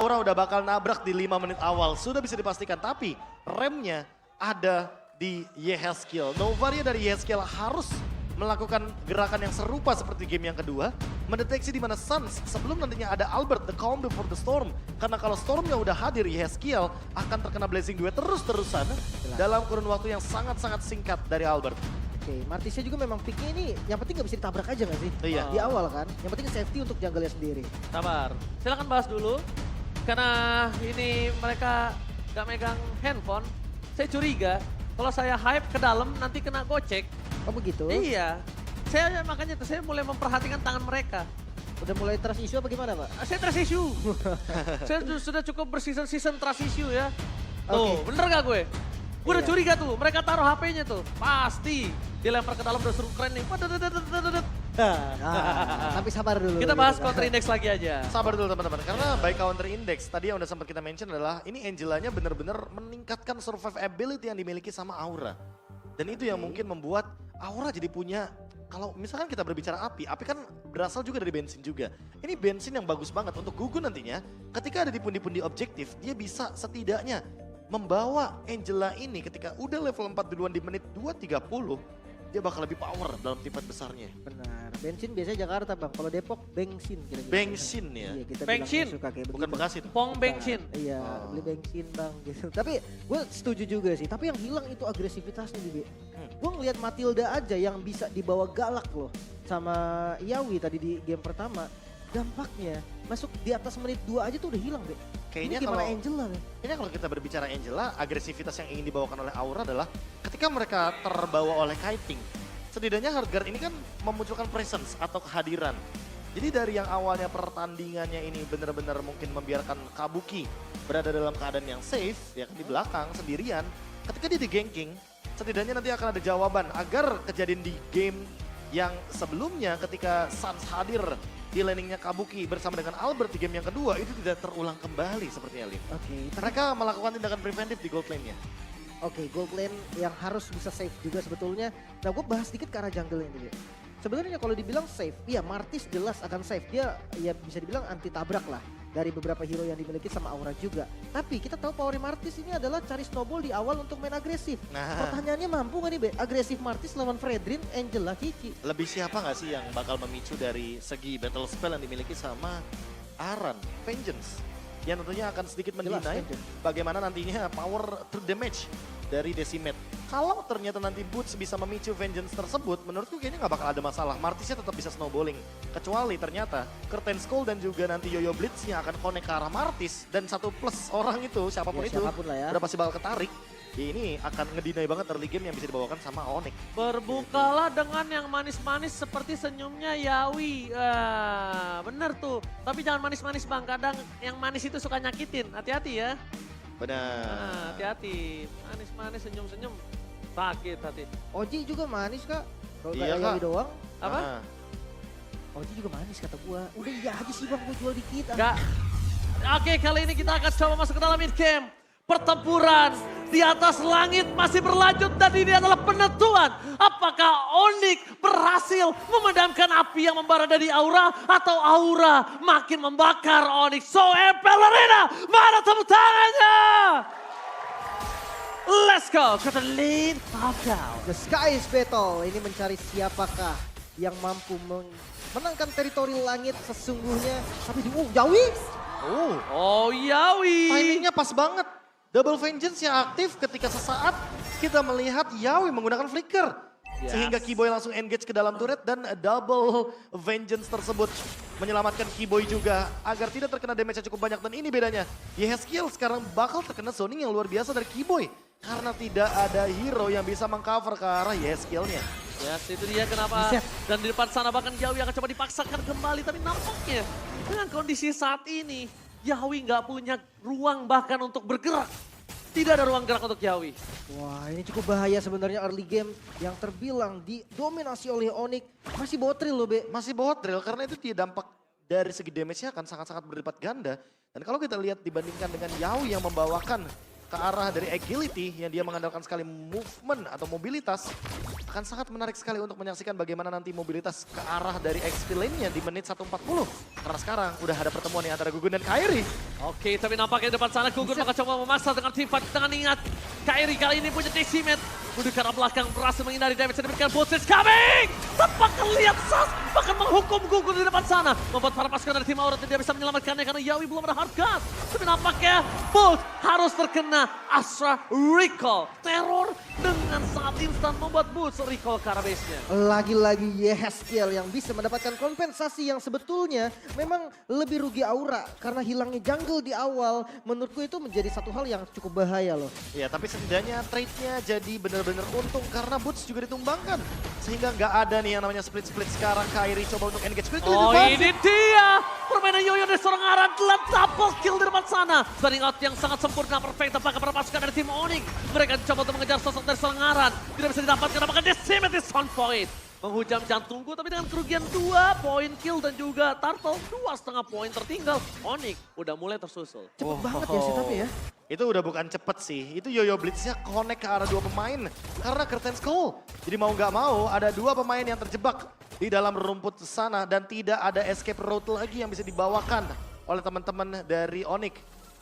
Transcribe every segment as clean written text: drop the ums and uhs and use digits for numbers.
Aura udah bakal nabrak di 5 menit awal, sudah bisa dipastikan. Tapi remnya ada di Yehezkiel. Novaria dari Yehezkiel harus melakukan gerakan yang serupa seperti game yang kedua. Mendeteksi di mana Suns sebelum nantinya ada Albert, the calm before the storm. Karena kalau stormnya udah hadir, Yehezkiel akan terkena Blazing Duet terus-terusan dalam kurun waktu yang sangat-sangat singkat dari Albert. Oke, Martisnya juga memang picknya ini yang penting gak bisa ditabrak aja gak sih? Iya. Di awal kan, yang penting safety untuk jungle-nya sendiri. Sabar, silakan bahas dulu. Karena ini mereka gak megang handphone, saya curiga kalau saya hype ke dalam nanti kena gocek. Oh begitu? Iya, makanya tuh saya mulai memperhatikan tangan mereka. Udah mulai trust issue apa gimana Pak? Saya trust issue. Saya sudah cukup berseason trust issue ya. Tuh, Oke. bener gak gue? Gue udah Iya. curiga tuh, mereka taruh HP-nya tuh. Pasti dilempar ke dalam udah suruh keren nih. Tapi sabar dulu. Kita bahas gitu. counter index lagi aja. Sabar dulu teman-teman, karena by counter index tadi yang udah sempat kita mention adalah ini Angelanya bener-bener meningkatkan survivability yang dimiliki sama Aura. Dan itu yang mungkin membuat Aura jadi punya, kalau misalkan kita berbicara api kan berasal juga dari bensin juga. Ini bensin yang bagus banget untuk Gugu nantinya ketika ada di pundi-pundi objektif, dia bisa setidaknya membawa Angela ini ketika udah level 4 duluan di menit 2.30, dia bakal lebih power dalam tim fight besarnya. Benar, bensin biasanya Jakarta Bang, kalau Depok bensin kira-kira. Bensin ya? Iya, kita Bensin? bilangnya suka kayak Bukan begitu. Bekasi tuh. Pong bensin. Iya, Oh. beli bensin Bang gitu. Tapi gue setuju juga sih, tapi yang hilang itu agresivitasnya Bibi. Gue ngelihat Matilda aja yang bisa dibawa galak loh sama Yawi tadi di game pertama. Dampaknya masuk di atas menit 2 aja tuh udah hilang deh. Kayaknya Ini gimana kalau Angela nih? Kayaknya kalau kita berbicara Angela, agresivitas yang ingin dibawakan oleh Aura adalah ketika mereka terbawa oleh kiting. Setidaknya Hardguard ini kan memunculkan presence atau kehadiran. Jadi dari yang awalnya pertandingannya ini benar-benar mungkin membiarkan Kabuki berada dalam keadaan yang safe, ya kan, di belakang sendirian. Ketika dia di ganking, setidaknya nanti akan ada jawaban agar kejadian di game yang sebelumnya ketika Suns hadir di laningnya Kabuki bersama dengan Albert di game yang kedua itu tidak terulang kembali sepertinya, Lin. Oke, Mereka melakukan tindakan preventif di gold lane-nya. Oke, gold lane yang harus bisa safe juga sebetulnya. Nah, gue bahas sedikit ke arah jungle ini. Sebenarnya kalau dibilang safe, iya Martis jelas akan safe. Dia ya bisa dibilang anti tabrak lah dari beberapa hero yang dimiliki sama Aura juga. Tapi kita tahu power Martis ini adalah cari snowball di awal untuk main agresif. Nah, Pertanyaannya mampu gak nih Be? Agresif Martis lawan Fredrin, Angela, Kiki. lebih siapa nggak sih yang bakal memicu dari segi battle spell yang dimiliki sama Aran, Vengeance? Yang tentunya akan sedikit Jelas, mendinai Vengeance. bagaimana nantinya power true damage dari Decimate. Kalau ternyata nanti Boots bisa memicu Vengeance tersebut, menurutku kayaknya nggak bakal ada masalah. Martisnya tetap bisa snowballing. Kecuali ternyata Curtain Skull dan juga nanti Yoyo Blitznya akan connect ke arah Martis. Dan satu plus orang itu, siapapun Ya, itu, siapapun lah ya. udah pasti bakal ketarik. Ya, ini akan ngedinai banget early game yang bisa dibawakan sama Onyx. Berbukalah dengan yang manis-manis seperti senyumnya Yawi. Bener tuh, tapi jangan manis-manis Bang. Kadang yang manis itu suka nyakitin, hati-hati ya. Benar. Hati-hati, manis-manis senyum-senyum. Sakit hati. Oji juga manis Kak. Kalau Iya, kayak Kak. Yawi doang, Apa? Ah. Oji juga manis kata gua. Udah iya aja sih Bang, gua jual dikit. Enggak. Oke, kali ini kita akan coba masuk ke dalam mid game. Pertempuran di atas langit masih berlanjut dan ini adalah penentuan. Apakah Onyx berhasil memadamkan api yang membara dari Aura atau Aura makin membakar Onyx. So Pelerina, mana tepuk tangannya? Let's go ke the lead knockout. The Skies Battle ini mencari siapakah yang mampu menangkan teritori langit sesungguhnya. Tapi di Yawi. Oh Yawi. Timingnya pas banget. Double Vengeance yang aktif ketika sesaat kita melihat Yawi menggunakan flicker. Yes. Sehingga Keyboy langsung engage ke dalam turret dan double Vengeance tersebut menyelamatkan Keyboy juga agar tidak terkena damage yang cukup banyak. Dan ini bedanya, Yehezkiel sekarang bakal terkena zoning yang luar biasa dari Keyboy. Karena tidak ada hero yang bisa mengcover ke arah Yehezkielnya. Yes, itu dia kenapa. Buset. Dan di depan sana bahkan Yawi akan coba dipaksakan kembali. Tapi nampaknya dengan kondisi saat ini, Yawi nggak punya ruang bahkan untuk bergerak. Tidak ada ruang gerak untuk Yawi. Wah ini cukup bahaya sebenarnya early game yang terbilang didominasi oleh Onyx. Masih botril loh Be. Masih bawa drill karena itu dia dampak dari segi damage-nya akan sangat-sangat berlipat ganda. Dan kalau kita lihat dibandingkan dengan Yawi yang membawakan ke arah dari agility yang dia mengandalkan sekali movement atau mobilitas, akan sangat menarik sekali untuk menyaksikan bagaimana nanti mobilitas ke arah dari XP lane-nya di menit 1:40. Karena sekarang udah ada pertemuan nih antara Gugun dan Kairi. Oke, tapi nampaknya di depan sana Gugun bakal coba memaksa dengan team fight dengan ingat. Kairi kali ini punya decimate. Mundur ke arah belakang, berhasil menghindari damage yang diberikan Boosted coming! Tanpa lihat Sas, bahkan menghukum Gugun di depan sana. Membuat para pasukan dari tim Aura tidak bisa menyelamatkannya karena Yawi belum ada hard gun. Tapi nampaknya Bolt harus terkena Astra Recall. Teror dengan sangat instan membuat Bolt recall ke arah base-nya. Lagi-lagi Yeskiel yang bisa mendapatkan kompensasi yang sebetulnya memang lebih rugi Aura. Karena hilangnya jungle di awal, menurutku itu menjadi satu hal yang cukup bahaya loh. Ya, tapi setidaknya trade-nya jadi benar-benar untung karena Boots juga ditumbangkan. Sehingga nggak ada nih yang namanya split-split sekarang. Kairi coba untuk engage quickly. Oh, ini dia! Permainan Yoyo dari seorang Aran telah double kill di depan sana. Starting out yang sangat sempurna, perfect. Apakah para pasukan dari tim Onyx? Mereka coba untuk mengejar sosok dari seorang Aran. Tidak bisa didapatkan, apakah Decimate is on point? Menghujam jantungku, tapi dengan kerugian 2 poin kill dan juga Turtle 2,5 poin tertinggal. Onyx udah mulai tersusul. Cepet banget ya sih tapi ya. Itu udah bukan cepet sih, itu Yoyo Blitznya connect ke arah 2 pemain. Karena Curtain Skull. Jadi mau nggak mau ada 2 pemain yang terjebak di dalam rumput sana. Dan tidak ada escape route lagi yang bisa dibawakan oleh teman-teman dari Onyx.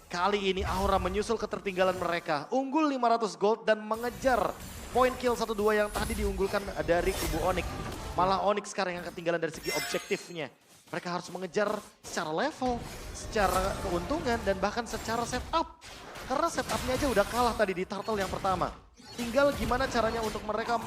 Kali ini Aura menyusul ketertinggalan mereka. Unggul 500 gold dan mengejar poin kill 1-2 yang tadi diunggulkan dari kubu Onyx. Malah Onyx sekarang yang ketinggalan dari segi objektifnya. Mereka harus mengejar secara level, secara keuntungan, dan bahkan secara setup. Karena setupnya aja udah kalah tadi di turtle yang pertama. Tinggal gimana caranya untuk mereka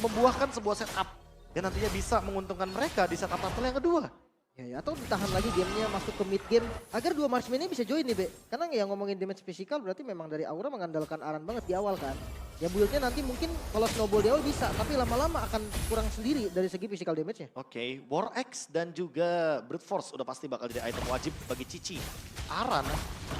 membuahkan sebuah setup. Dan nantinya bisa menguntungkan mereka di setup turtle yang kedua. Ya, atau ditahan lagi gamenya masuk ke mid game agar 2 marksman ini bisa join nih, Be. Karena yang ngomongin damage physical berarti memang dari Aura mengandalkan Aran banget di awal kan. Ya build-nya nanti mungkin kalau snowball di awal bisa, tapi lama-lama akan kurang sendiri dari segi physical damage-nya. Oke, War Axe dan juga Brute Force udah pasti bakal jadi item wajib bagi Cici. Aran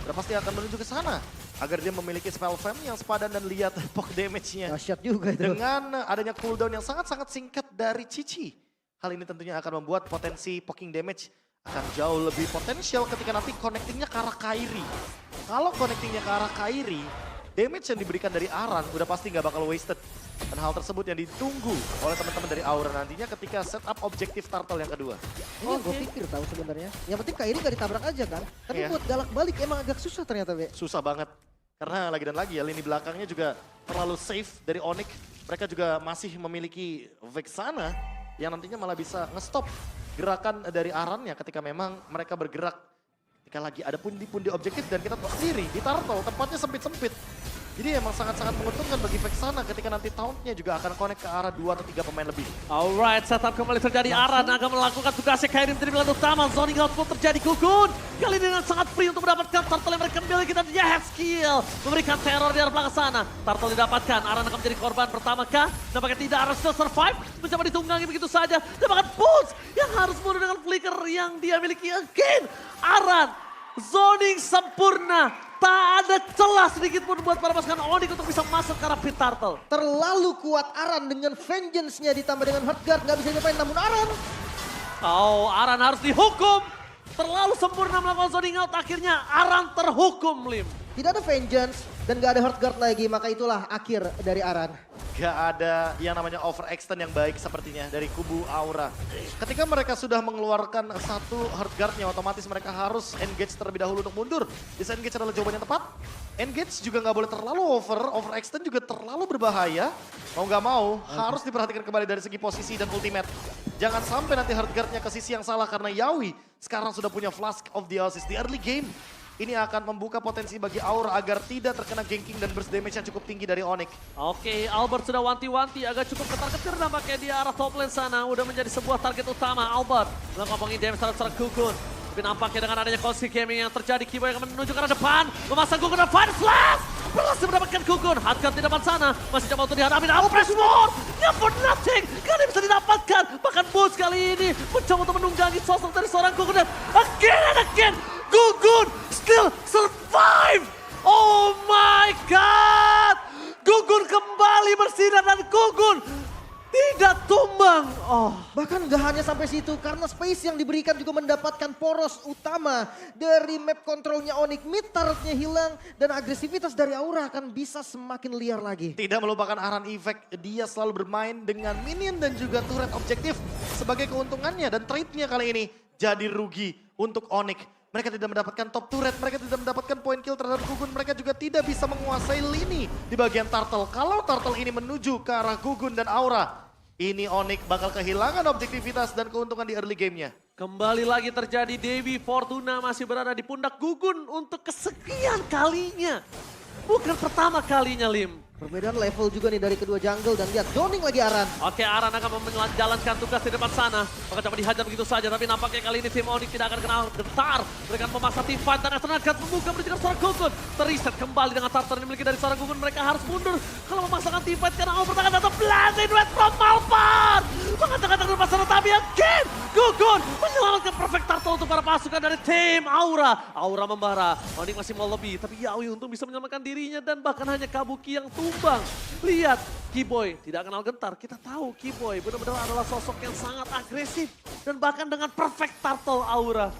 udah pasti akan menuju ke sana agar dia memiliki spell fam yang sepadan dan lihat poke damage-nya. Dahsyat juga itu. Dengan adanya cooldown yang sangat-sangat singkat dari Cici. Hal ini tentunya akan membuat potensi poking damage akan jauh lebih potensial ketika nanti connectingnya ke arah Kairi. Kalau connectingnya ke arah Kairi, damage yang diberikan dari Aran udah pasti nggak bakal wasted. Dan hal tersebut yang ditunggu oleh teman-teman dari Aura nantinya ketika setup objektif turtle yang kedua. Ini yang gue pikir tahu sebenarnya. Yang penting Kairi gak ditabrak aja kan. Tapi Iya. buat galak balik emang agak susah ternyata, Be. Susah banget. Karena lagi dan lagi ya lini belakangnya juga terlalu safe dari Onyx. Mereka juga masih memiliki Vexana yang nantinya malah bisa nge-stop gerakan dari Arannya ketika memang mereka bergerak. Ketika lagi ada pundi-pundi objektif dan kita tahu sendiri di turtle tempatnya sempit-sempit. Jadi emang sangat-sangat menguntungkan bagi Vexana ketika nanti tauntnya juga akan connect ke arah 2 atau 3 pemain lebih. Alright, setup kembali terjadi. Aran akan melakukan tugasnya Kairi menjadi pilihan utama. Zoning out pun terjadi. Gugun kali ini dengan sangat free untuk mendapatkan turtle yang mereka miliki. Dan dia head skill memberikan teror di arah belakang sana. Turtle didapatkan. Aran akan menjadi korban pertama kah? Nampaknya tidak. Aran still survive. Mencoba ditunggangi begitu saja. Dan bahkan Pulse yang harus mundur dengan flicker yang dia miliki. Again, Aran zoning sempurna. Tak ada celah sedikit pun buat para pasukan Onyx untuk bisa masuk ke arah pit turtle. Terlalu kuat Aran dengan vengeance-nya ditambah dengan hard guard. Gak bisa nyapain namun Aran. Oh, Aran harus dihukum. Terlalu sempurna melakukan zoning out. Akhirnya Aran terhukum, Lim. Tidak ada vengeance dan gak ada hard guard lagi. Maka itulah akhir dari Aran. Gak ada yang namanya overextend yang baik sepertinya dari kubu Aura. Ketika mereka sudah mengeluarkan satu hard guardnya, otomatis mereka harus engage terlebih dahulu untuk mundur. Disengage adalah jawaban yang tepat. Engage juga nggak boleh terlalu overextend juga terlalu berbahaya. Mau nggak mau harus diperhatikan kembali dari segi posisi dan ultimate. Jangan sampai nanti hard guardnya ke sisi yang salah karena Yawi sekarang sudah punya Flask of the Oasis di early game. Ini akan membuka potensi bagi Aura agar tidak terkena ganking dan burst damage yang cukup tinggi dari Onyx. Oke, Albert sudah wanti-wanti, agak cukup ketar-ketir nampaknya di arah top lane sana. Udah menjadi sebuah target utama, Albert. Ngomongin damage terhadap Gugun. Tapi nampaknya dengan adanya Cosmic Gaming yang terjadi, Kibo yang menuju ke arah depan. Memasang Gugun dan Fire Slash! Berhasil mendapatkan Gugun. Hardcut di depan sana. Masih coba untuk dihadapi. Press more! For nothing! Kali bisa didapatkan. Bahkan Bulls kali ini mencoba untuk menunggangi sosok dari seorang Gugun. Dan again and again, Gugun still survive! Oh my god! Gugun kembali bersinar dan Gugun tidak tumbang. Oh, Bahkan gak hanya sampai situ karena space yang diberikan juga mendapatkan poros utama dari map kontrolnya Onyx. Mid turretnya hilang dan agresivitas dari Aura akan bisa semakin liar lagi. Tidak melupakan Aran Effect, dia selalu bermain dengan minion dan juga turret objektif sebagai keuntungannya. Dan trade-nya kali ini jadi rugi untuk Onyx. Mereka tidak mendapatkan top turret, mereka tidak mendapatkan point kill terhadap Gugun. Mereka juga tidak bisa menguasai lini di bagian Turtle. Kalau Turtle ini menuju ke arah Gugun dan Aura, ini Onyx bakal kehilangan objektivitas dan keuntungan di early game-nya. Kembali lagi terjadi, Dewi Fortuna masih berada di pundak Gugun untuk kesekian kalinya. Bukan pertama kalinya, Lim. Perbedaan level juga nih dari kedua jungle dan lihat zoning lagi Aran. Oke, Aran akan menjalankan tugas di depan sana. Maka dapat dihajar begitu saja, tapi nampaknya kali ini tim Onyx tidak akan kenal gentar. Mereka memaksa team fight dan Astronaut membuka menuju seorang Gugun. Teriset kembali dengan Tartar yang dimiliki dari seorang Gugun. Mereka harus mundur kalau memaksakan team fight karena Albert akan datang blazing red from Malphite. Mengatakan dari pasar tapi again Gugun menyelamatkan perfect turtle untuk para pasukan dari tim Aura. Aura membara, Onyx masih mau lebih, tapi Yawi untung bisa menyelamatkan dirinya dan bahkan hanya Kabuki yang tumbang. Lihat, Keyboy tidak kenal gentar. Kita tahu Keyboy benar-benar adalah sosok yang sangat agresif dan bahkan dengan perfect turtle Aura.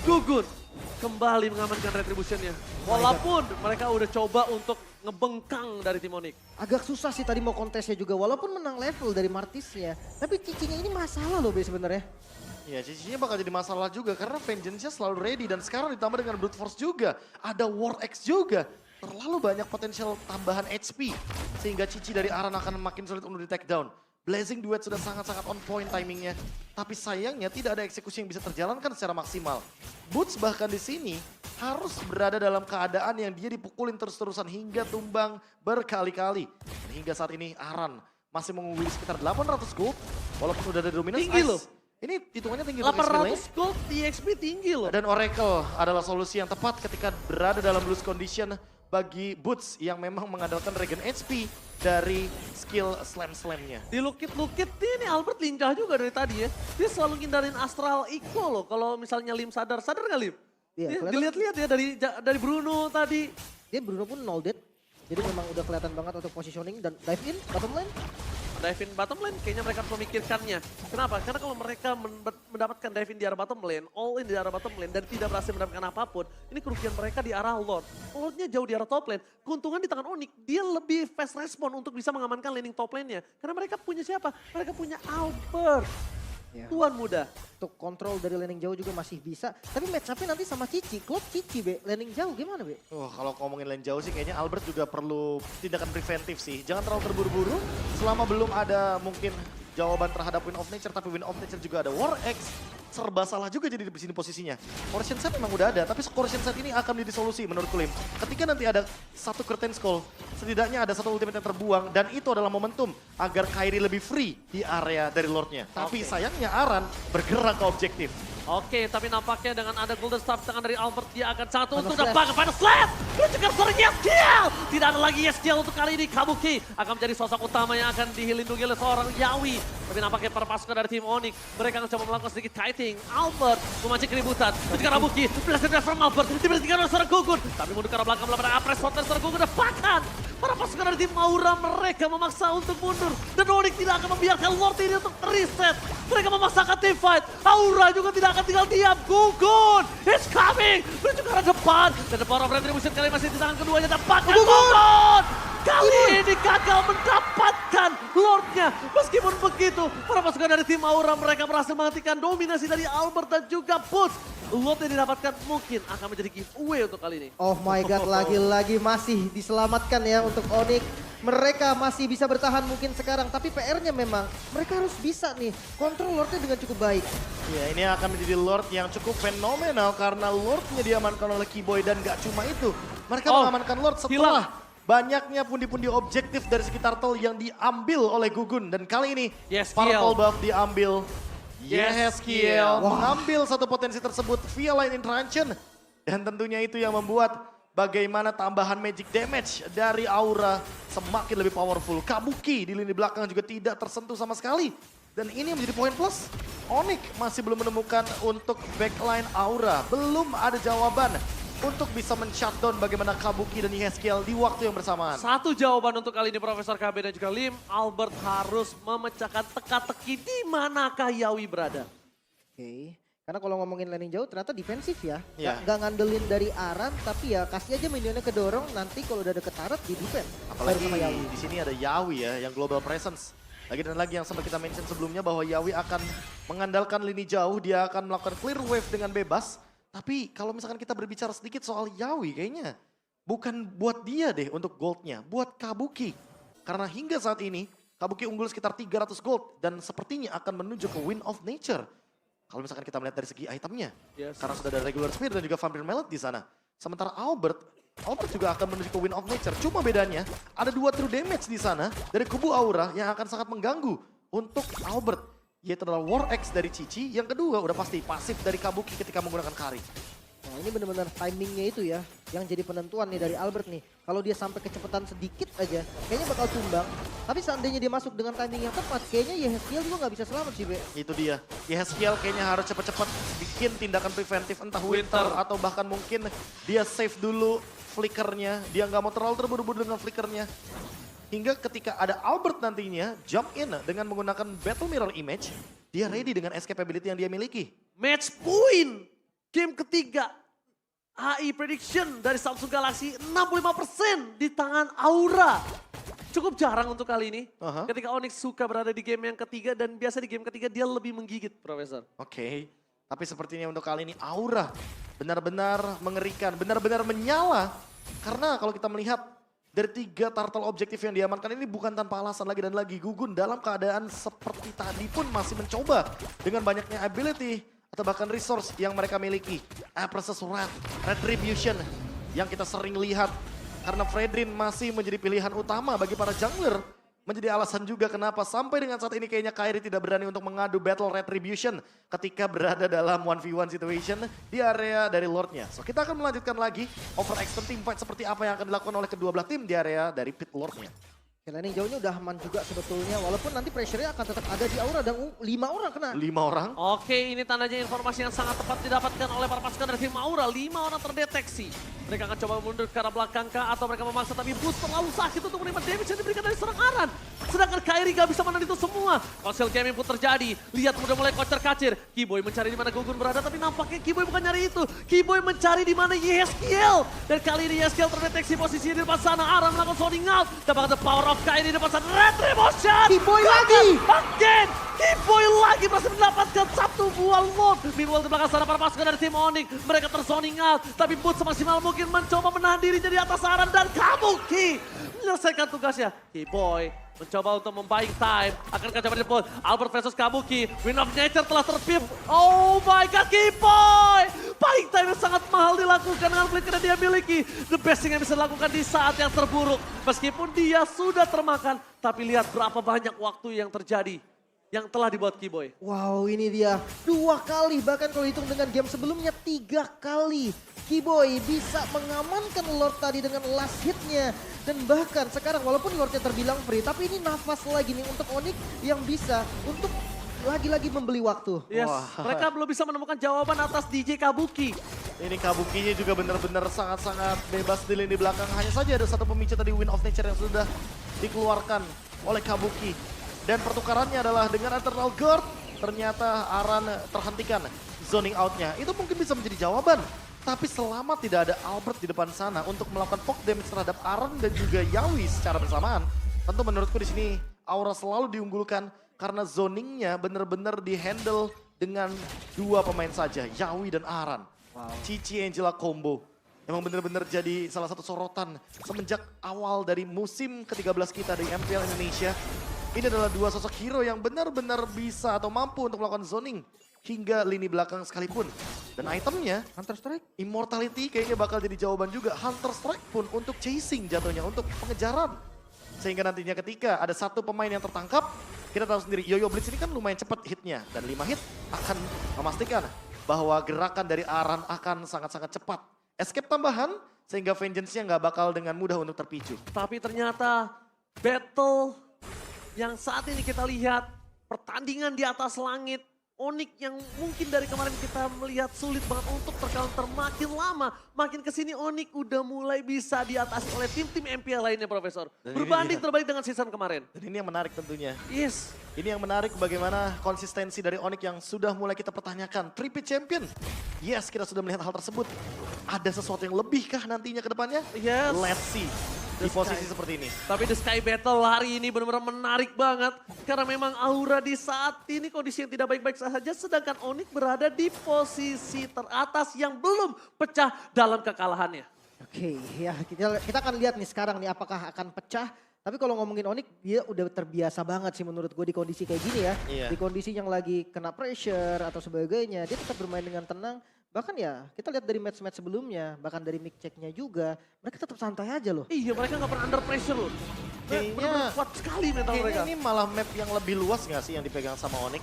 Gugun kembali mengamankan retributionnya. Walaupun mereka udah coba untuk ngebengkang dari tim Onyx. Agak susah sih tadi mau kontesnya juga walaupun menang level dari Martisnya. Tapi cicinya ini masalah loh Be sebenarnya. Ya, cicinya bakal jadi masalah juga karena Vengeance-nya selalu ready dan sekarang ditambah dengan Brute Force juga. Ada War X juga. Terlalu banyak potensial tambahan HP sehingga Cici dari Aran akan makin sulit untuk di take down. Blazing Duet sudah sangat-sangat on point timingnya. Tapi sayangnya tidak ada eksekusi yang bisa terjalankan secara maksimal. Boots bahkan di sini harus berada dalam keadaan yang dia dipukulin terus-terusan hingga tumbang berkali-kali. Dan hingga saat ini Aran masih mengungguli sekitar 800 gold walaupun udah ada dominance. Tinggi loh. Ini hitungannya tinggi. 800 gold di XP tinggi loh. Dan Oracle adalah solusi yang tepat ketika berada dalam loose condition bagi Boots yang memang mengandalkan regen HP dari skill slam-slamnya. Dilukit-lukit ini Albert lincah juga dari tadi ya. Dia selalu ngindarin Astral Eco loh. Kalau misalnya Lim sadar nggak Lim? Iya, kelihatan. Dilihat-lihat ya dari Bruno tadi. Dia Bruno pun no dead. Jadi memang udah kelihatan banget untuk positioning dan dive in bottom lane. Dive in bottom lane kayaknya mereka harus memikirkannya. Kenapa? Karena kalau mereka mendapatkan dive in di arah bottom lane, all in di arah bottom lane dan tidak berhasil mendapatkan apapun, ini kerugian mereka di arah Lord. Lordnya jauh di arah top lane, keuntungan di tangan Onyx, dia lebih fast respon untuk bisa mengamankan laning top lane-nya. Karena mereka punya siapa? Mereka punya Albert. Ya. Tuan muda. Untuk kontrol dari laning jauh juga masih bisa. Tapi match up-nya nanti sama Cici. Klub Cici Be, laning jauh gimana Be? Kalau ngomongin lane jauh sih kayaknya Albert juga perlu tindakan preventif sih. Jangan terlalu terburu-buru selama belum ada mungkin jawaban terhadap Win of Nature. Tapi Win of Nature juga ada War X. Serba salah juga jadi di sini posisinya. Corruption Set memang udah ada, tapi Corruption Set ini akan menjadi solusi menurut Kulim. Ketika nanti ada satu Curtain Skull, setidaknya ada satu ultimate yang terbuang dan itu adalah momentum agar Kairi lebih free di area dari Lordnya. Tapi sayangnya Aran bergerak ke objektif. Oke, tapi nampaknya dengan ada Golden Staff tangan dari Albert, dia akan satu untuk Slash. dapat pada Slash. Menunjukkan seorang Yeskiel. Tidak ada lagi Yeskiel untuk kali ini. Kabuki akan menjadi sosok utama yang akan dilindungi oleh seorang Yawi. Tapi nampaknya para pasukan dari tim Onyx, mereka akan coba melakukan sedikit kiting. Albert memancing keributan. Menunjukkan Kabuki, belasan from Albert. Diberhentikan oleh seorang Gugun. Tapi mundur ke arah belakang melakukan apres shot dari seorang Gugun. Dan bahkan para pasukan dari tim Aura mereka memaksa untuk mundur. Dan Onyx tidak akan membiarkan Lord ini untuk reset. Mereka memaksakan team fight. Aura juga tidak akan tinggal diam. Gugun is coming. Menuju ke arah depan. Dan the power of retribution kali masih di tangan keduanya. Dan bahkan Gugun kali ini gagal mendapatkan Lordnya. Meskipun begitu, para pasukan dari tim Aura mereka berhasil menghentikan dominasi dari Albert dan juga Boots. Lord yang didapatkan mungkin akan menjadi giveaway untuk kali ini. Oh my god, lagi-lagi masih diselamatkan ya untuk Onyx. Mereka masih bisa bertahan mungkin sekarang, tapi PR-nya memang mereka harus bisa nih kontrol Lordnya dengan cukup baik. Ya, ini akan menjadi Lord yang cukup fenomenal karena Lordnya diamankan oleh Keyboy dan gak cuma itu. Mereka mengamankan Lord setelah banyaknya pundi-pundi objektif dari sekitar Turtle yang diambil oleh Gugun. Dan kali ini Purple Buff diambil. Yeskiel mengambil satu potensi tersebut via line interaction. Dan tentunya itu yang membuat bagaimana tambahan magic damage dari Aura semakin lebih powerful. Kabuki di lini belakang juga tidak tersentuh sama sekali. Dan ini yang menjadi poin plus. Onyx masih belum menemukan untuk backline Aura. Belum ada jawaban untuk bisa men-shutdown bagaimana Kabuki dan Yeskiel di waktu yang bersamaan. Satu jawaban untuk kali ini Profesor KB dan juga Lim. Albert harus memecahkan teka-teki di manakah Yawi berada. Oke. Karena kalau ngomongin landing jauh ternyata defensif ya. Iya. Nggak ngandelin dari Aran tapi ya kasih aja minionnya kedorong nanti kalau udah deket turret di defense. Apalagi Baru sama Yawi. di sini ada Yawi ya yang global presence. Lagi dan lagi yang sempat kita mention sebelumnya bahwa Yawi akan mengandalkan lini jauh, dia akan melakukan clear wave dengan bebas. Tapi kalau misalkan kita berbicara sedikit soal Yawi kayaknya bukan buat dia deh untuk goldnya, buat Kabuki. Karena hingga saat ini Kabuki unggul sekitar 300 gold dan sepertinya akan menuju ke Wind of Nature. Kalau misalkan kita melihat dari segi itemnya, Yes. karena sudah ada regular spear dan juga vampire mallet di sana. Sementara Albert juga akan menuju ke Wind of Nature. Cuma bedanya ada 2 true damage di sana dari kubu Aura yang akan sangat mengganggu untuk Albert. Yaitu adalah War Axe dari Cici, yang kedua udah pasti pasif dari Kabuki ketika menggunakan Kari. Nah ini benar-benar timingnya itu ya yang jadi penentuan nih dari Albert nih. Kalau dia sampai kecepatan sedikit aja kayaknya bakal tumbang. Tapi seandainya dia masuk dengan timing yang tepat kayaknya Yeskiel juga nggak bisa selamat sih Be. Itu dia. Yeskiel kayaknya harus cepat-cepat bikin tindakan preventif entah Winter atau bahkan mungkin dia save dulu flickernya. Dia nggak mau terlalu terburu-buru dengan flickernya. Hingga ketika ada Albert nantinya jump in dengan menggunakan Battle Mirror Image, dia ready dengan escape ability yang dia miliki. Match point. Game ketiga. AI prediction dari Samsung Galaxy 65% di tangan Aura. Cukup jarang untuk kali ini. Aha. Ketika Onyx suka berada di game yang ketiga dan biasa di game ketiga dia lebih menggigit, Profesor. Oke, tapi sepertinya untuk kali ini Aura benar-benar mengerikan, benar-benar menyala. Karena kalau kita melihat dari 3 turtle objektif yang diamankan ini bukan tanpa alasan lagi dan lagi. Gugun dalam keadaan seperti tadi pun masih mencoba dengan banyaknya ability atau bahkan resource yang mereka miliki. Versus Wrath, Retribution yang kita sering lihat. Karena Fredrin masih menjadi pilihan utama bagi para jungler. Menjadi alasan juga kenapa sampai dengan saat ini kayaknya Kairi tidak berani untuk mengadu Battle Retribution ketika berada dalam 1v1 situation di area dari Lordnya. So kita akan melanjutkan lagi overextend team fight seperti apa yang akan dilakukan oleh kedua belah tim di area dari pit Lordnya. Landing jauhnya udah aman juga sebetulnya walaupun nanti pressure-nya akan tetap ada di Aura dan 5 orang kena. 5 orang. Oke, ini tandanya informasi yang sangat tepat didapatkan oleh para pasukan dari tim Aura. 5 orang terdeteksi. Mereka akan coba mundur ke arah belakang kah atau mereka memaksa tapi Boost terlalu sakit untuk menerima damage yang diberikan dari seorang Aran. Sedangkan Kairi gak bisa menahan itu semua. Konsel gaming pun terjadi. Lihat udah mulai kocar-kacir. Keyboy mencari di mana Gugun berada tapi nampaknya Keyboy bukan nyari itu. Keyboy mencari di mana Yeskiel. Dan kali ini Yeskiel terdeteksi posisinya di depan sana. Aran melakukan zoning out. Dapatkan the power of Kairi di depan sana. Retribution. Keyboy lagi. Again. Keyboy lagi berhasil mendapatkan 1 buah load. Meanwhile di belakang sana para pasukan dari tim Onyx. Mereka terzoning out. Tapi Boots semaksimal mungkin mencoba menahan dirinya di atas Aran dan Kabuki menyelesaikan tugasnya. Keyboy mencoba untuk membuying time. Akankah coba dijemput? Albert versus Kabuki. Wind of Nature telah terpip. Oh my god, Keyboy! Buying time yang sangat mahal dilakukan dengan flicker yang dia miliki. The best thing yang bisa dilakukan di saat yang terburuk. Meskipun dia sudah termakan. Tapi lihat berapa banyak waktu yang terjadi. Yang telah dibuat Keyboy. Wow ini dia 2 kali bahkan kalau hitung dengan game sebelumnya 3 kali. Keyboy bisa mengamankan Lord tadi dengan last hitnya. Dan bahkan sekarang walaupun Lordnya terbilang free tapi ini nafas lagi nih untuk Onyx yang bisa untuk lagi-lagi membeli waktu. Yes, Wah. mereka belum bisa menemukan jawaban atas DJ Kabuki. Ini Kabukinya juga benar-benar sangat-sangat bebas di lini belakang. Hanya saja ada satu pemicu tadi Wind of Nature yang sudah dikeluarkan oleh Kabuki. Dan pertukarannya adalah dengan Eternal Guard. Ternyata Aran terhentikan zoning outnya. Itu mungkin bisa menjadi jawaban. Tapi selama tidak ada Albert di depan sana untuk melakukan poke damage terhadap Aran dan juga Yawi secara bersamaan. Tentu menurutku di sini Aura selalu diunggulkan karena zoningnya benar-benar dihandle dengan 2 pemain saja. Yawi dan Aran. Cici Angela combo. Emang benar-benar jadi salah satu sorotan semenjak awal dari musim ke-13 kita di MPL Indonesia. Ini adalah 2 sosok hero yang benar-benar bisa atau mampu untuk melakukan zoning hingga lini belakang sekalipun. Dan itemnya, Hunter Strike. Immortality kayaknya bakal jadi jawaban juga. Hunter Strike pun untuk chasing jatuhnya, untuk pengejaran. Sehingga nantinya ketika ada 1 pemain yang tertangkap, kita tahu sendiri Yoyo Blitz ini kan lumayan cepat hitnya. Dan 5 hit akan memastikan bahwa gerakan dari Aran akan sangat-sangat cepat. Escape tambahan, sehingga vengeance-nya nggak bakal dengan mudah untuk terpicu. Tapi ternyata battle yang saat ini kita lihat, pertandingan di atas langit, Onyx yang mungkin dari kemarin kita melihat sulit banget untuk tercounter makin lama. Makin kesini Onyx udah mulai bisa diatasi oleh tim-tim MPL lainnya Profesor. Dan Berbanding ini dia. terbalik dengan season kemarin. Dan ini yang menarik tentunya. Yes. Ini yang menarik bagaimana konsistensi dari Onyx yang sudah mulai kita pertanyakan. Triple champion. Yes, kita sudah melihat hal tersebut. Ada sesuatu yang lebih kah nantinya ke depannya? Yes. Let's see. Di posisi seperti ini. Tapi The Sky Battle hari ini benar-benar menarik banget. Karena memang Aura di saat ini kondisi yang tidak baik-baik saja. Sedangkan Onyx berada di posisi teratas yang belum pecah dalam kekalahannya. Oke, ya kita akan lihat nih sekarang nih apakah akan pecah. Tapi kalau ngomongin Onyx, dia udah terbiasa banget sih menurut gue di kondisi kayak gini ya. Iya. Di kondisi yang lagi kena pressure atau sebagainya, dia tetap bermain dengan tenang. Bahkan ya kita lihat dari match-match sebelumnya, bahkan dari mic check-nya juga, mereka tetap santai aja loh. Iya mereka gak pernah under pressure loh. Kayaknya- Benar-benar kuat sekali mental mereka. Kayaknya ini malah map yang lebih luas gak sih yang dipegang sama Onyx?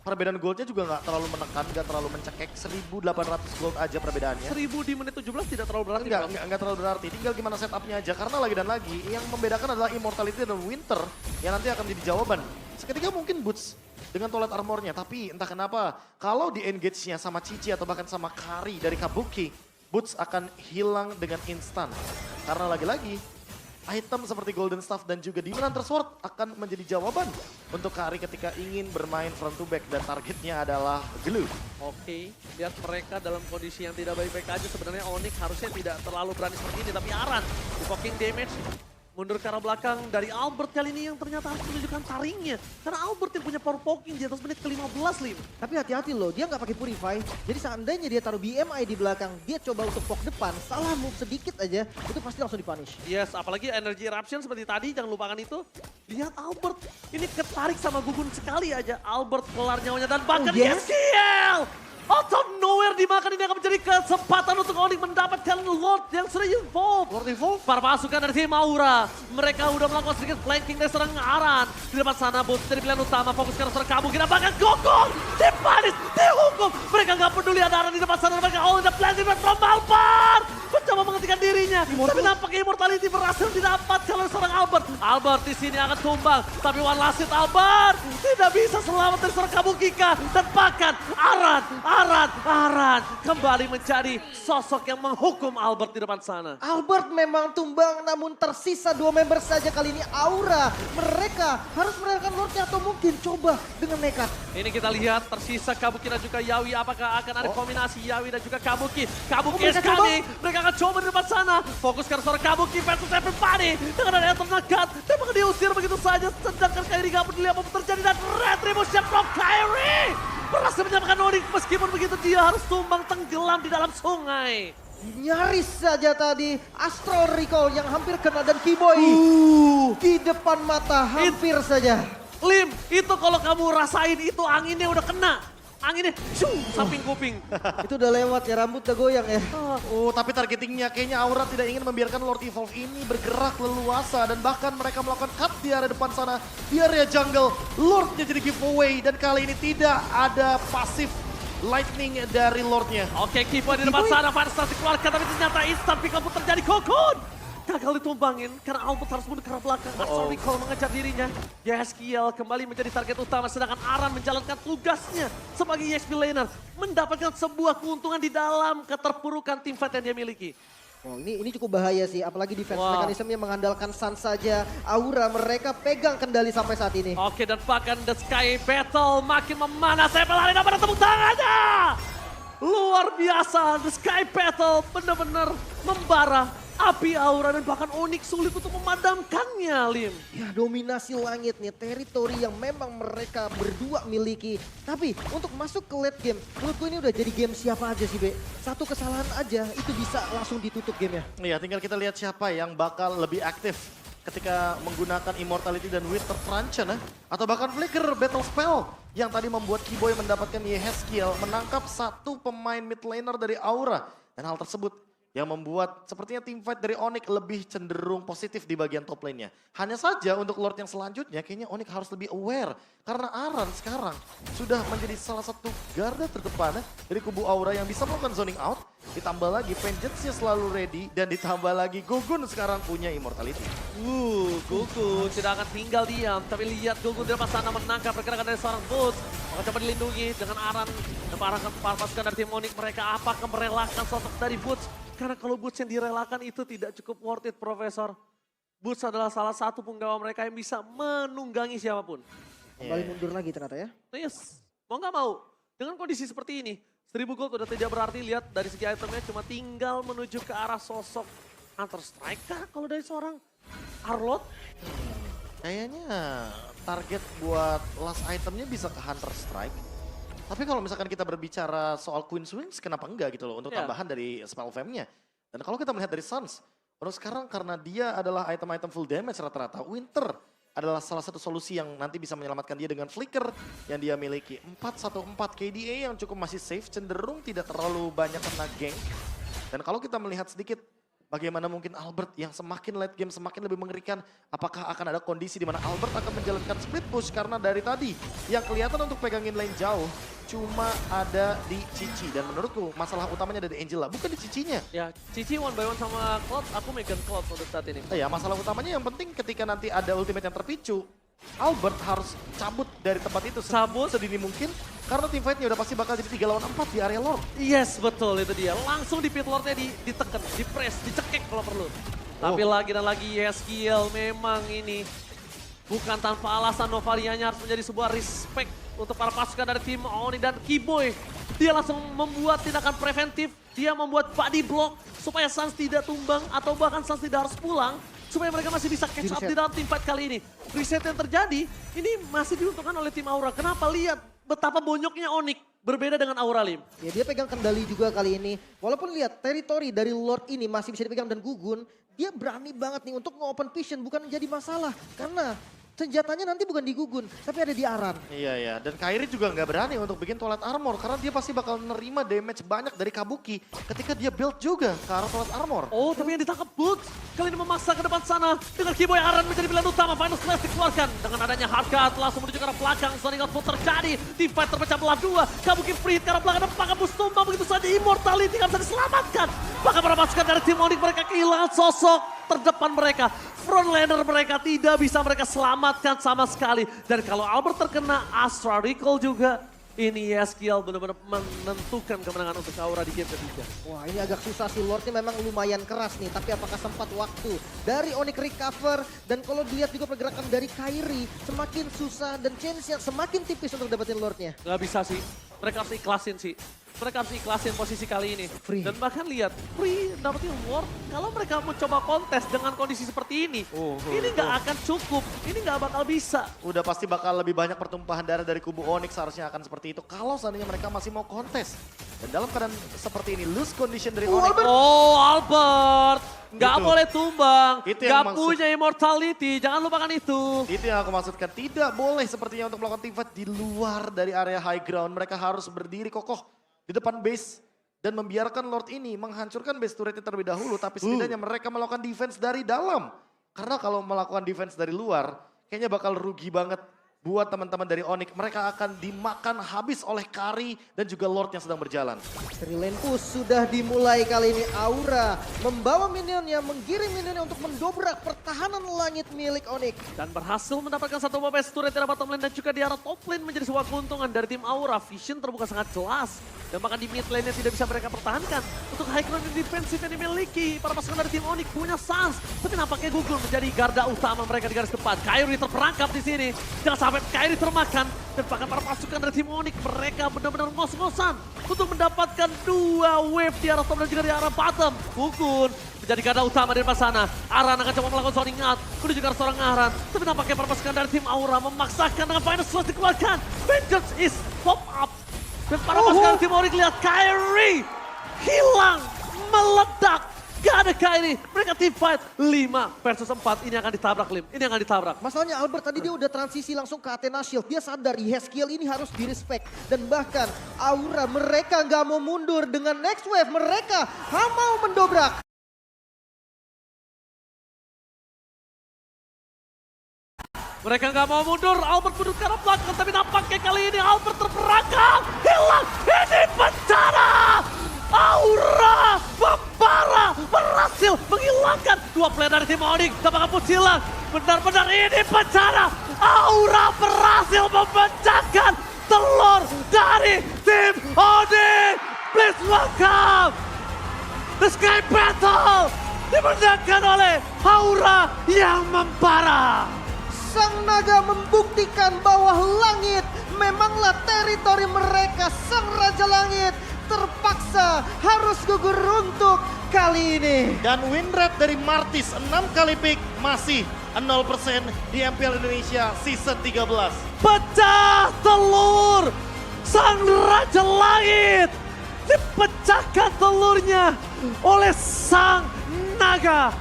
Perbedaan goldnya juga gak terlalu menekan, gak terlalu mencekek. 1.800 gold aja perbedaannya. 1000 di menit 17 tidak terlalu berarti. Prof. Enggak terlalu berarti, tinggal gimana setupnya aja. Karena lagi dan lagi, yang membedakan adalah Immortality dan Winter yang nanti akan jadi jawaban. Seketika mungkin Boots dengan toilet armornya, tapi entah kenapa kalau di engage-nya sama Cici atau bahkan sama Kari dari Kabuki, Boots akan hilang dengan instan. Karena lagi-lagi, item seperti Golden Staff dan juga Demon Hunter Sword akan menjadi jawaban untuk Kari ketika ingin bermain front to back dan targetnya adalah Glue. Oke, lihat mereka dalam kondisi yang tidak baik-baik aja. Sebenarnya Onyx harusnya tidak terlalu berani seperti ini. Tapi Aran, di poking damage, mundur ke arah belakang dari Albert kali ini yang ternyata harus menunjukkan taringnya. Karena Albert yang punya power poking di atas menit ke-15, Lim. Tapi hati-hati loh, dia nggak pakai purify. Jadi seandainya dia taruh BMI di belakang, dia coba untuk poke depan, salah move sedikit aja, itu pasti langsung dipunish. Yes, apalagi energy eruption seperti tadi, jangan lupakan itu. Lihat Albert, ini ketarik sama gugun sekali aja. Albert kelar nyawanya dan bahkan Oh, yes. YesKiel! Out of nowhere dimakan, ini akan menjadi kesempatan untuk Onyx mendapatkan Lord yang sudah involved. Lord Evolve? Para pasukan dari tim Aura, mereka udah melakukan sedikit flanking dari serang Aran. Di depan sana Boots jadi pilihan utama, fokus ke serang Kabuki dan bahkan Gokong dipanis, dihukum. Mereka nggak peduli ada Aran di depan sana, mereka all in the planting from Albert. Mencoba menghentikan dirinya, tapi nampaknya Immortality berhasil didapat oleh seorang Albert. Albert di sini akan tumbang, tapi one last hit Albert tidak bisa selamat dari serang Kabukika. Dan bahkan Aran kembali menjadi sosok yang menghukum Albert di depan sana. Albert memang tumbang, namun tersisa 2 member saja kali ini Aura. Mereka harus merelakan Lordnya atau mungkin coba dengan nekat. Ini kita lihat tersisa Kabuki dan juga Yawi. Apakah akan ada kombinasi Yawi dan juga Kabuki? Kabuki is mereka coming. Mereka akan coba di depan sana. Fokus ke seorang Kabuki versus everybody. Dengan ada yang ternekat. Dan bahkan diusir begitu saja. Sedangkan Kairi gak peduli apa terjadi. Dan Retribution from Kairi berhasil menyelamatkan Onyx. Meskipun begitu dia harus tumbang tenggelam di dalam sungai. Nyaris saja tadi Astral Recall yang hampir kena dan Keyboy di depan mata hampir saja. Lim, itu kalau kamu rasain itu anginnya udah kena. Anginnya samping kuping. Itu udah lewat ya, rambut udah goyang ya. Oh, tapi targetingnya kayaknya Aura tidak ingin membiarkan Lord Evolve ini bergerak leluasa. Dan bahkan mereka melakukan cut di area depan sana. Di area jungle, Lordnya jadi giveaway. Dan kali ini tidak ada pasif lightning dari Lordnya. Oke, Kipo di depan sana, Fanstas dikeluarkan, tapi ternyata instant pick up pun terjadi. Kokon gagal ditumbangin karena Albert harus mundur ke arah belakang. Astral Recall mengejar dirinya. YesKiel kembali menjadi target utama, sedangkan Aran menjalankan tugasnya sebagai EXP laner. Mendapatkan sebuah keuntungan di dalam keterpurukan tim fight yang dia miliki. Oh, ini cukup bahaya sih, apalagi defense Wah. mekanismenya mengandalkan Sun saja. Aura mereka pegang kendali sampai saat ini. Oke, dan bahkan The Sky Battle makin memanas. Saya pelari dapat tepuk tangannya. Luar biasa, The Sky Battle benar-benar membara. Api Aura dan bahkan Onyx sulit untuk memadamkannya, Lim. Ya, dominasi langit nih, teritori yang memang mereka berdua miliki. Tapi untuk masuk ke late game, menurutku ini udah jadi game siapa aja sih, Be. Satu kesalahan aja itu bisa langsung ditutup gamenya. Iya, tinggal kita lihat siapa yang bakal lebih aktif ketika menggunakan Immortality dan Winter Truncheon atau bahkan Flicker Battle Spell yang tadi membuat Keyboy mendapatkan YesKiel menangkap satu pemain mid laner dari Aura. Dan hal tersebut yang membuat sepertinya team fight dari Onyx lebih cenderung positif di bagian top lane-nya. Hanya saja untuk Lord yang selanjutnya kayaknya Onyx harus lebih aware. Karena Aran sekarang sudah menjadi salah satu garda terdepan dari kubu Aura yang bisa melakukan zoning out. Ditambah lagi Vengeance-nya selalu ready dan ditambah lagi Gugun sekarang punya Immortality. Gugun tidak akan tinggal diam. Tapi lihat Gugun di depan sana menangkap pergerakan dari seorang Boots. Maka coba dilindungi dengan Aran dan pasukan dari tim Onyx mereka. Apakah merelakan sosok dari Boots? Karena kalau Boots yang direlakan itu tidak cukup worth it, Profesor. Boots adalah salah satu penggawa mereka yang bisa menunggangi siapapun. Kembali mundur lagi ternyata ya. Yes, mau nggak mau. Dengan kondisi seperti ini, 1000 gold udah tidak berarti. Lihat dari segi itemnya cuma tinggal menuju ke arah sosok Hunter Strike kah kalau dari seorang Arlot? Kayaknya target buat last itemnya bisa ke Hunter Strike. Tapi kalau misalkan kita berbicara soal Queen's Wings, kenapa enggak gitu loh untuk tambahan dari spell fam-nya. Dan kalau kita melihat dari Suns, terus sekarang karena dia adalah item-item full damage rata-rata, Winter adalah salah satu solusi yang nanti bisa menyelamatkan dia dengan flicker yang dia miliki. 414 KDA yang cukup masih safe, cenderung tidak terlalu banyak kena gank. Dan kalau kita melihat sedikit bagaimana mungkin Albert yang semakin late game semakin lebih mengerikan. Apakah akan ada kondisi di mana Albert akan menjalankan split push karena dari tadi yang kelihatan untuk pegangin lane jauh cuma ada di Cici. Dan menurutku masalah utamanya ada di Angela, bukan di Cicinya. Ya, Cici one by one sama Cloud, aku megang Cloud untuk saat ini. Ya, masalah utamanya yang penting ketika nanti ada ultimate yang terpicu, Albert harus cabut dari tempat itu sedini mungkin karena team fight-nya udah pasti bakal jadi 3 lawan 4 di area lord. Yes, betul itu dia. Langsung di pit lord-nya ditekan, di-press, dicekek kalau perlu. Tapi lagi dan lagi Yeskiel memang ini bukan tanpa alasan Novarianya harus menjadi sebuah respect untuk para pasukan dari tim Oni dan Kiboy. Dia langsung membuat tindakan preventif, dia membuat body block supaya Suns tidak tumbang atau bahkan Suns tidak harus pulang. Supaya mereka masih bisa catch up di dalam team fight kali ini. Reset yang terjadi, ini masih diuntungkan oleh tim Aura. Kenapa? Lihat betapa bonyoknya Onyx berbeda dengan Aura Lim. Ya dia pegang kendali juga kali ini. Walaupun lihat teritori dari Lord ini masih bisa dipegang dan Gugun, dia berani banget nih untuk nge-open vision bukan jadi masalah. Karena senjatanya nanti bukan di Gugun, tapi ada di Aran. Iya, iya. Dan Kairi juga nggak berani untuk bikin toilet armor karena dia pasti bakal nerima damage banyak dari Kabuki ketika dia build juga ke arah toilet armor. Oh, tapi yang ditangkap Boots. Kali ini memaksa ke depan sana dengan Kiboy. Aran menjadi pilihan utama. Final Slash dikeluarkan dengan adanya Hardcut langsung menuju ke arah belakang. Sonic Output terjadi. Team fight terpecah belah dua. Kabuki free ke arah belakang. Apakah Boots tumbang begitu saja? Immortality nggak bisa diselamatkan. Bahkan para pasukan dari tim Onyx mereka kehilangan sosok terdepan mereka. Frontliner mereka tidak bisa mereka selamatkan sama sekali. Dan kalau Albert terkena Astra Recall juga, ini Yeskiel benar-benar menentukan kemenangan untuk Aura di game ketiga. Wah ini agak susah sih, Lordnya memang lumayan keras nih. Tapi apakah sempat waktu dari Onyx recover. Dan kalau dilihat juga pergerakan dari Kairi semakin susah dan chance-nya semakin tipis untuk dapetin Lordnya. Gak bisa sih, mereka harus ikhlasin sih. Mereka harus ikhlasin posisi kali ini. Free. Dan bahkan lihat, Free dapetin Ward. Kalau mereka mau coba kontes dengan kondisi seperti ini, ini nggak akan cukup. Ini nggak bakal bisa. Udah pasti bakal lebih banyak pertumpahan darah dari kubu Onyx, seharusnya akan seperti itu. Kalau seandainya mereka masih mau kontes. Dan dalam keadaan seperti ini, loose condition dari Onyx. Oh, Albert. Nggak Itu. boleh tumbang. Itu yang Nggak punya immortality. Jangan lupakan itu. Itu yang aku maksudkan. Tidak boleh sepertinya untuk melakukan team fight di luar dari area high ground. Mereka harus berdiri kokoh di depan base dan membiarkan Lord ini menghancurkan base turretnya terlebih dahulu. Tapi setidaknya mereka melakukan defense dari dalam. Karena kalau melakukan defense dari luar, kayaknya bakal rugi banget buat teman-teman dari Onyx. Mereka akan dimakan habis oleh Kari dan juga Lord yang sedang berjalan. Dari lane push sudah dimulai kali ini. Aura membawa minionnya, menggiring minionnya untuk mendobrak pertahanan langit milik Onyx. Dan berhasil mendapatkan satu base turret di bottom lane dan juga di arah top lane menjadi sebuah keuntungan dari tim Aura. Vision terbuka sangat jelas. Dan bahkan di mid lane-nya tidak bisa mereka pertahankan. Untuk high ground defensif yang dimiliki para pasukan dari tim Onyx punya sans. Tapi nampaknya gugur menjadi garda utama mereka di garis depan. Kairi terperangkap di sini. Jangan sampai Kairi termakan. Dan bahkan para pasukan dari tim Onyx mereka benar-benar ngos-ngosan untuk mendapatkan 2 wave di arah top dan juga di arah bottom. Gugun menjadi garda utama di depan sana. Aran akan coba melakukan zoning out menuju ke arah seorang Aran. Tapi nampaknya para pasukan dari tim Aura memaksakan dengan final slash dikeluarkan. Vengeance is pop up. Dan para pasukan tim Onyx lihat Kairi hilang, meledak. Gak ada Kairi, mereka team fight 5 versus 4. Ini akan ditabrak Lim, ini akan ditabrak. Masalahnya Albert tadi dia udah transisi langsung ke Athena Shield. Dia sadar Yeskiel ini harus direspect. Dan bahkan Aura mereka nggak mau mundur dengan next wave. Mereka mau mendobrak. Mereka nggak mau mundur, Albert mundur ke arah belakang. Tapi nampaknya kali ini Albert terperangkap. Hilang, ini bencana! Aura membara berhasil menghilangkan 2 player dari tim Onyx. Apakah pun hilang? Benar-benar ini bencana. Aura berhasil memecahkan telur dari tim Onyx. Please welcome The Sky Battle dimenangkan oleh Aura yang membara. Sang naga membuktikan bahwa langit memanglah teritori mereka. Sang Raja Langit terpaksa harus gugur untuk kali ini. Dan win rate dari Martis 6 kali pick masih 0% di MPL Indonesia Season 13. Pecah telur Sang Raja Langit. Dipecahkan telurnya oleh Sang Naga.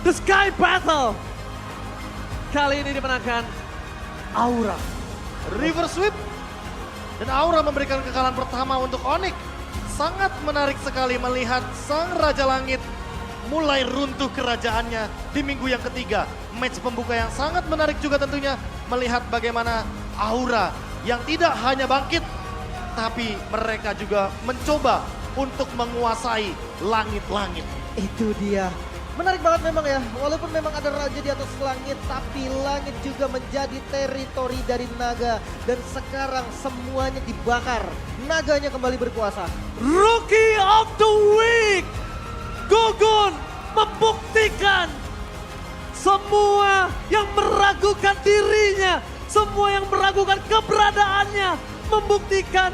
The Sky Battle kali ini dimenangkan Aura. River Sweep dan Aura memberikan kekalahan pertama untuk Onyx. Sangat menarik sekali melihat Sang Raja Langit mulai runtuh kerajaannya di minggu yang ketiga. Match pembuka yang sangat menarik juga tentunya melihat bagaimana Aura yang tidak hanya bangkit tapi mereka juga mencoba untuk menguasai langit-langit. Itu dia. Menarik banget memang ya, walaupun memang ada raja di atas langit, tapi langit juga menjadi teritori dari naga. Dan sekarang semuanya dibakar, naganya kembali berkuasa. Rookie of the Week, Gugun membuktikan semua yang meragukan dirinya, semua yang meragukan keberadaannya, membuktikan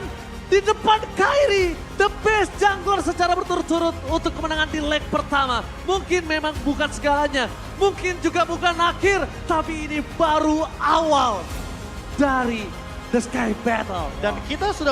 di depan Kairi, the best jungler secara berturut-turut untuk kemenangan di leg pertama. Mungkin memang bukan segalanya, mungkin juga bukan akhir, tapi ini baru awal dari The Sky Battle. Dan kita sudah